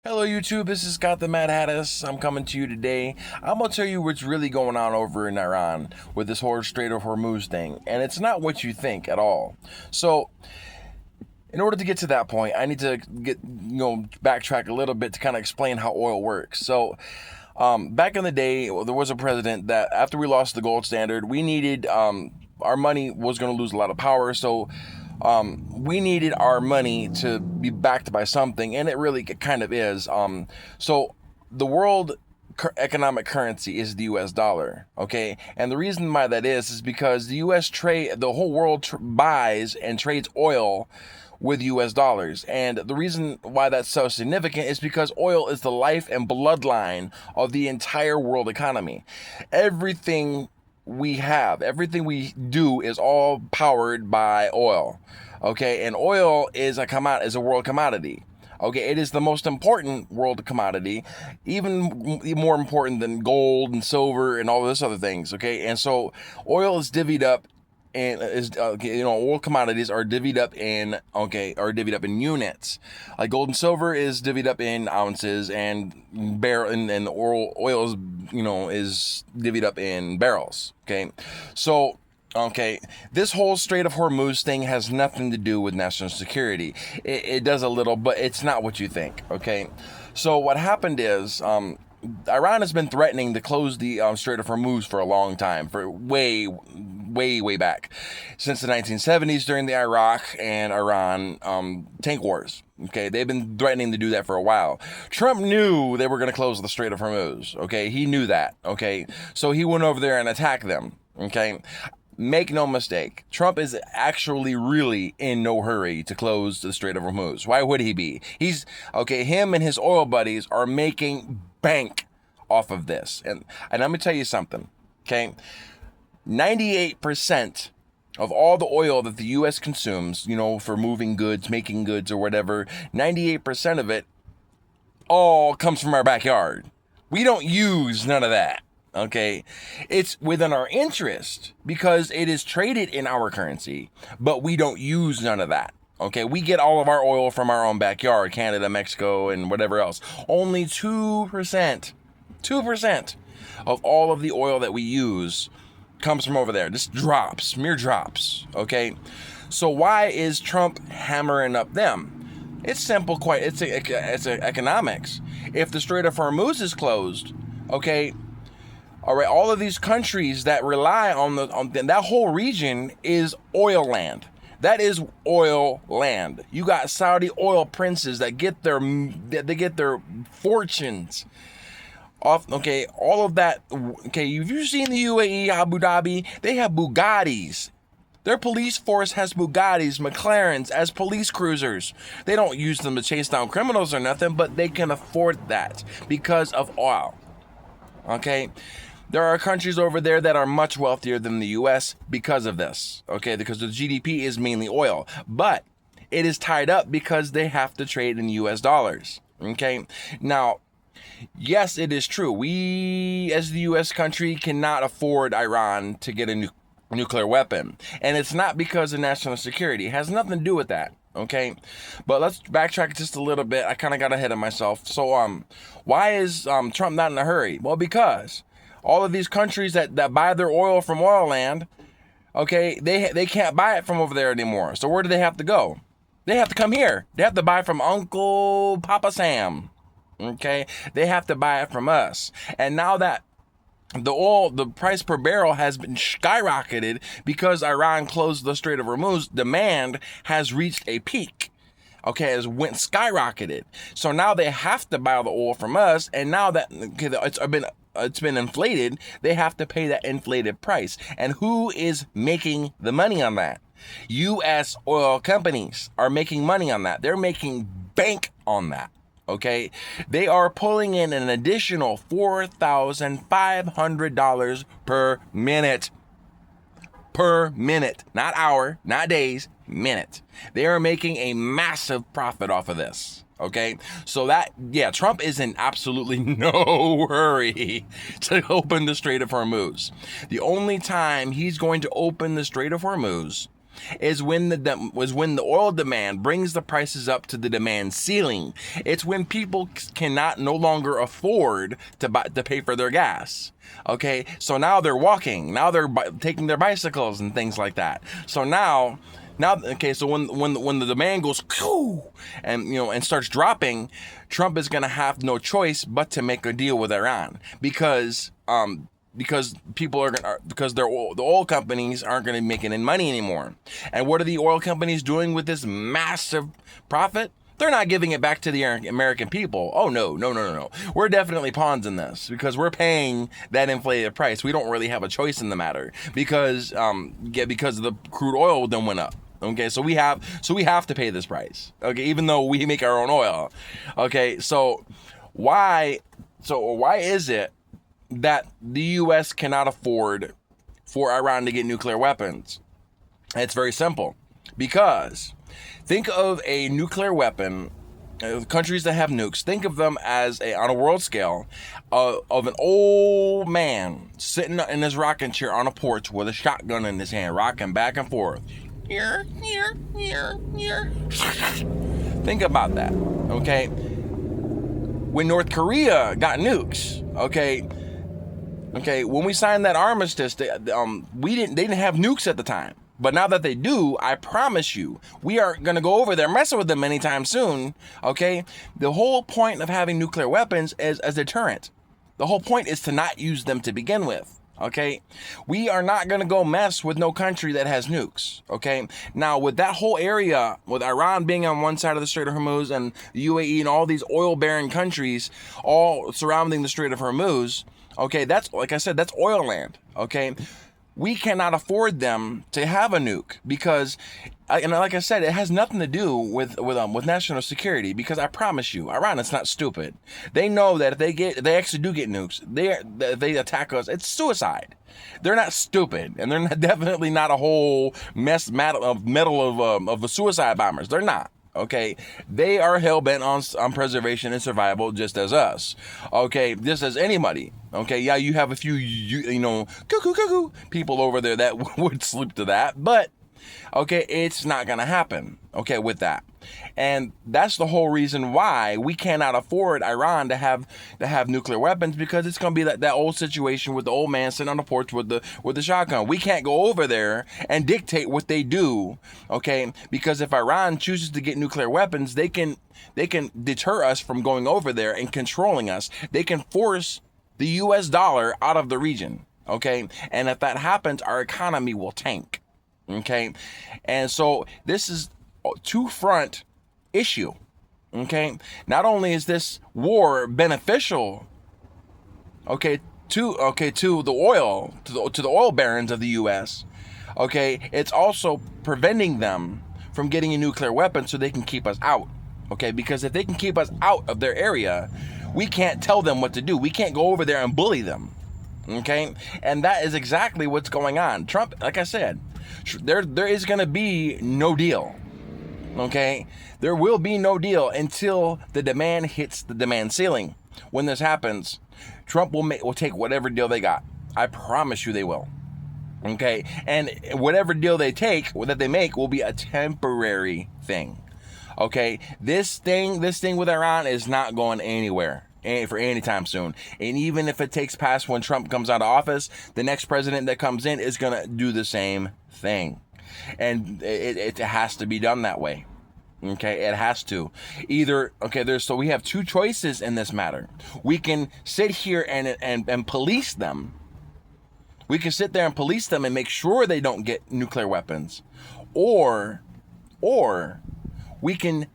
Hello YouTube, this is Scott the Mad Hattis. I'm coming to you today. I'm gonna tell you what's really going on over in Iran with this whole Strait of Hormuz thing, and it's not what you think at all. So, in order to get to that point, I need to backtrack a little bit to kind of explain how oil works. So, back in the day, there was a president that after we lost the gold standard, we needed our money was going to lose a lot of power, so we needed our money to be backed by something, and it really kind of is. So the world economic currency is the U.S. dollar, okay? And the reason why that is because the U.S. the whole world buys and trades oil with U.S. dollars. And the reason why that's so significant is because oil is the life and bloodline of the entire world economy. Everything we do is all powered by oil, okay? And oil is a world commodity, okay? It is the most important world commodity, even more important than gold and silver and all this other things, okay? And so oil is divvied up, and oil commodities are divvied up in units. Like gold and silver is divvied up in ounces, and oil is divvied up in barrels. Okay, so this whole Strait of Hormuz thing has nothing to do with national security. It does a little, but it's not what you think. Okay, so what happened is Iran has been threatening to close the Strait of Hormuz for a long time, for way back, since the 1970s during the Iraq and Iran tank wars. Okay, they've been threatening to do that for a while. Trump knew they were going to close the Strait of Hormuz. Okay, he knew that. Okay, so he went over there and attacked them. Okay. Make no mistake, Trump is actually really in no hurry to close the Strait of Hormuz. Why would he be? Him and his oil buddies are making bank off of this. And let me tell you something, okay? 98% of all the oil that the U.S. consumes, for moving goods, making goods or whatever, 98% of it all comes from our backyard. We don't use none of that. Okay, it's within our interest because it is traded in our currency, but we don't use none of that. Okay, we get all of our oil from our own backyard, Canada, Mexico, and whatever else. Only 2% of all of the oil that we use comes from over there. Just drops, mere drops. Okay, so why is Trump hammering up them? It's simple, it's economics. If the Strait of Hormuz is closed, okay. All right, all of these countries that rely on that whole region is oil land. That is oil land. You got Saudi oil princes that get their fortunes off. Okay, all of that. Okay, have you seen the UAE, Abu Dhabi? They have Bugattis. Their police force has Bugattis, McLarens as police cruisers. They don't use them to chase down criminals or nothing, but they can afford that because of oil. Okay. There are countries over there that are much wealthier than the U.S. because of this, okay? Because the GDP is mainly oil, but it is tied up because they have to trade in U.S. dollars, okay? Now, yes, it is true. We, as the U.S. country, cannot afford Iran to get a nuclear weapon, and it's not because of national security. It has nothing to do with that. Okay, but let's backtrack just a little bit. I kind of got ahead of myself. So, why is Trump not in a hurry? Well, because all of these countries that buy their oil from oil land, okay, they can't buy it from over there anymore. So where do they have to go? They have to come here. They have to buy from Uncle Papa Sam. Okay, they have to buy it from us. And now that the price per barrel has been skyrocketed because Iran closed the Strait of Hormuz, demand has reached a peak. Okay, it went skyrocketed. So now they have to buy the oil from us, and now that it's been inflated, they have to pay that inflated price. And who is making the money on that? U.S. oil companies are making money on that. They're making bank on that. Okay, they are pulling in an additional $4,500 per minute. Per minute, not hour, not days, minute. They are making a massive profit off of this. Okay, so Trump is in absolutely no hurry to open the Strait of Hormuz. The only time he's going to open the Strait of Hormuz is when the oil demand brings the prices up to the demand ceiling. It's when people cannot no longer afford to pay for their gas. Okay, so now they're walking, now they're taking their bicycles and things like that. So now, okay, so when the demand goes and starts dropping, Trump is gonna have no choice but to make a deal with Iran because people are gonna, because the oil companies aren't gonna be making any money anymore. And what are the oil companies doing with this massive profit? They're not giving it back to the American people. Oh, no. We're definitely pawns in this because we're paying that inflated price. We don't really have a choice in the matter because the crude oil then went up. Okay, so we have to pay this price. Okay, even though we make our own oil. Okay, so why is it that the U.S. cannot afford for Iran to get nuclear weapons? It's very simple. Because think of a nuclear weapon, countries that have nukes, think of them as, on a world scale, of an old man sitting in his rocking chair on a porch with a shotgun in his hand, rocking back and forth. Think about that, okay? When North Korea got nukes, okay, when we signed that armistice, they didn't have nukes at the time. But now that they do, I promise you, we aren't going to go over there messing with them anytime soon, okay? The whole point of having nuclear weapons is as a deterrent. The whole point is to not use them to begin with, okay? We are not going to go mess with no country that has nukes, okay? Now, with that whole area, with Iran being on one side of the Strait of Hormuz and the UAE and all these oil-bearing countries all surrounding the Strait of Hormuz, okay, that's, like I said, that's oil land, okay? We cannot afford them to have a nuke because, and like I said, it has nothing to do with national security. Because I promise you, Iran is not stupid. They know that if they actually do get nukes, they attack us, it's suicide. They're not stupid, and they're definitely not a whole metal of suicide bombers. They're not. Okay, they are hell-bent on preservation and survival, just as us. Okay, just as anybody. Okay, yeah, you have a few, cuckoo people over there that would sleep to that, but okay, it's not gonna happen. Okay, with that, and that's the whole reason why we cannot afford Iran to have nuclear weapons, because it's gonna be that old situation with the old man sitting on the porch with the shotgun. We can't go over there and dictate what they do. Okay, because if Iran chooses to get nuclear weapons, they can deter us from going over there and controlling us. They can force the U.S. dollar out of the region. Okay, and if that happens, our economy will tank. Okay, and so this is a two-front issue. Okay, not only is this war beneficial, to the oil barons of the U.S., okay, it's also preventing them from getting a nuclear weapon so they can keep us out. Okay, because if they can keep us out of their area, we can't tell them what to do. We can't go over there and bully them. Okay, and that is exactly what's going on. Trump, like I said, there is going to be no deal. Okay, there will be no deal until the demand hits the demand ceiling. When this happens, Trump will take whatever deal they got. I promise you they will. Okay, and whatever deal they make will be a temporary thing. Okay, this thing with Iran is not going anywhere for any time soon. And even if it takes past when Trump comes out of office, the next president that comes in is going to do the same thing. And it has to be done that way. Okay, it has to. So we have two choices in this matter. We can sit here and police them. We can sit there and police them and make sure they don't get nuclear weapons. Or we can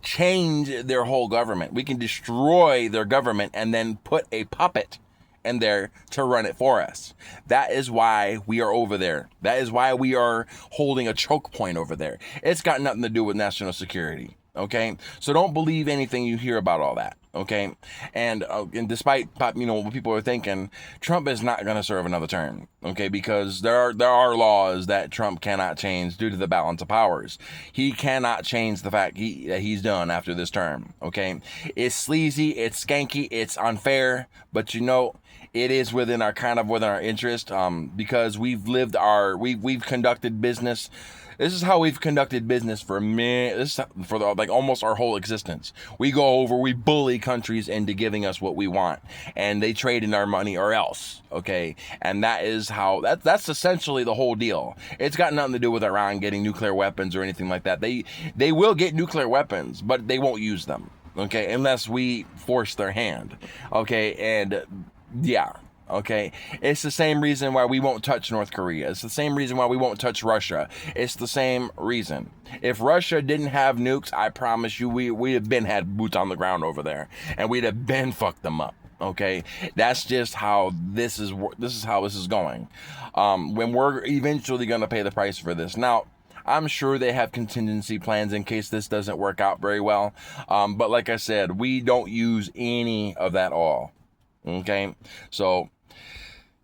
change their whole government. We can destroy their government and then put a puppet in there to run it for us. That is why we are over there. That is why we are holding a choke point over there. It's got nothing to do with national security. Okay? So don't believe anything you hear about all that. Okay, and despite what people are thinking, Trump is not going to serve another term. Okay, because there are laws that Trump cannot change due to the balance of powers. He cannot change the fact that he's done after this term. Okay, it's sleazy, it's skanky, it's unfair, but it is within our interest, because we've conducted business. This is how we've conducted business for almost our whole existence. We bully countries into giving us what we want, and they trade in our money or else. Okay, and that's essentially the whole deal. It's got nothing to do with Iran getting nuclear weapons or anything like that. They will get nuclear weapons, but they won't use them. Okay, unless we force their hand. Okay, and yeah. Okay, it's the same reason why we won't touch North Korea. It's the same reason why we won't touch Russia. It's the same reason. If Russia didn't have nukes, I promise you, we have been had boots on the ground over there, and we'd have been fucked them up. Okay, that's just how this is how this is going. When we're eventually gonna pay the price for this. Now, I'm sure they have contingency plans in case this doesn't work out very well. But like I said, we don't use any of that all. Okay, so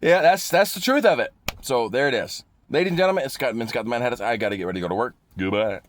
yeah, that's the truth of it. So there it is, ladies and gentlemen. It's Scott the Man Hattis. I got to get ready to go to work. Goodbye.